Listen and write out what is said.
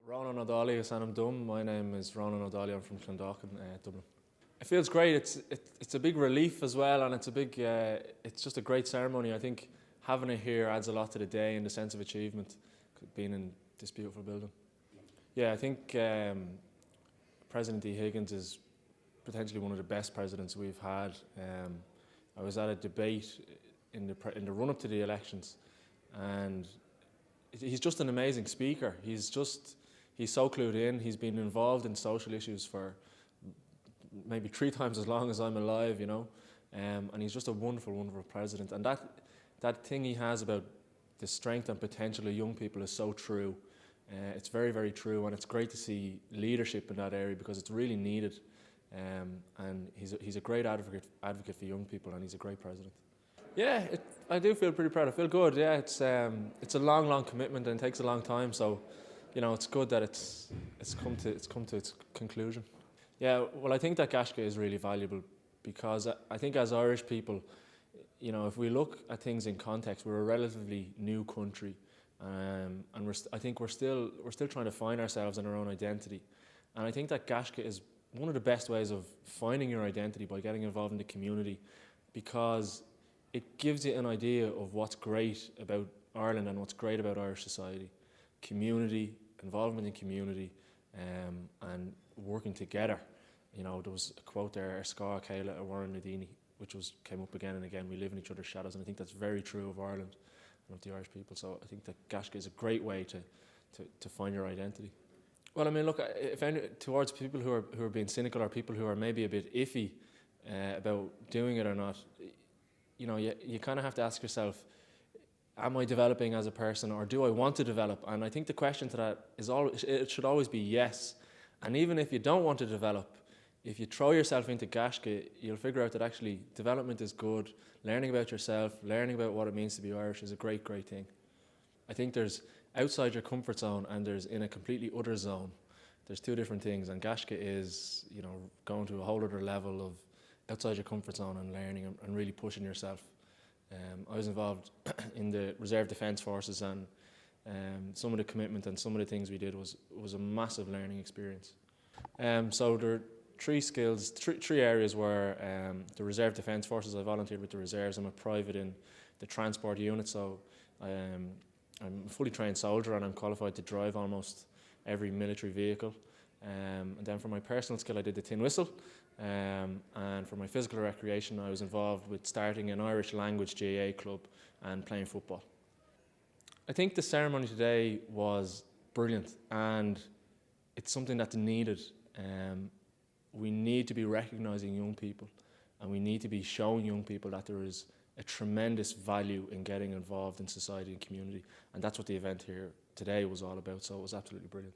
Rónán o Dálaigh and I'm Dum. My name is Rónán o Dálaigh. I'm from Clondalkin, Dublin. It feels great. It's a big relief as well, and it's just a great ceremony. I think having it here adds a lot to the day and the sense of achievement, being in this beautiful building. Yeah, I think President Higgins is potentially one of the best presidents we've had. I was at a debate in the run-up to the elections, and he's just an amazing speaker. He's so clued in. He's been involved in social issues for maybe 3 times as long as I'm alive, you know. And he's just a wonderful, wonderful president. And that thing he has about the strength and potential of young people is so true. It's very, very true, and it's great to see leadership in that area because it's really needed. And he's a great advocate for young people, and he's a great president. Yeah, I do feel pretty proud. I feel good. Yeah, it's a long, long commitment and it takes a long time. So, you know, it's good that it's come to its conclusion. Yeah, well, I think that Gaisce is really valuable because I think as Irish people, you know, if we look at things in context, we're a relatively new country, and I think we're still trying to find ourselves and our own identity. And I think that Gaisce is one of the best ways of finding your identity by getting involved in the community, because it gives you an idea of what's great about Ireland and what's great about Irish society. Community, involvement in community, and working together. You know, there was a quote there, Scar Kayla Warren Nadini, which came up again and again. We live in each other's shadows, and I think that's very true of Ireland and of the Irish people. So I think that Gaisce is a great way to find your identity. Well, I mean, look, towards people who are being cynical or people who are maybe a bit iffy about doing it or not, you know, you kind of have to ask yourself, am I developing as a person, or do I want to develop? And I think the question to that it should always be yes. And even if you don't want to develop, if you throw yourself into Gaisce, you'll figure out that actually development is good. Learning about yourself, learning about what it means to be Irish is a great, great thing. I think there's outside your comfort zone and there's in a completely other zone. There's 2 different things, and Gaisce is, you know, going to a whole other level of outside your comfort zone and learning and really pushing yourself. I was involved in the Reserve Defence Forces, and some of the commitment and some of the things we did was a massive learning experience. So there are 3 skills, 3 areas where the Reserve Defence Forces, I volunteered with the reserves. I'm a private in the transport unit, so I'm a fully trained soldier and I'm qualified to drive almost every military vehicle. And then for my personal skill, I did the tin whistle. And for my physical recreation, I was involved with starting an Irish language GAA club and playing football. I think the ceremony today was brilliant, and it's something that's needed. We need to be recognising young people, and we need to be showing young people that there is a tremendous value in getting involved in society and community, and that's what the event here today was all about, so it was absolutely brilliant.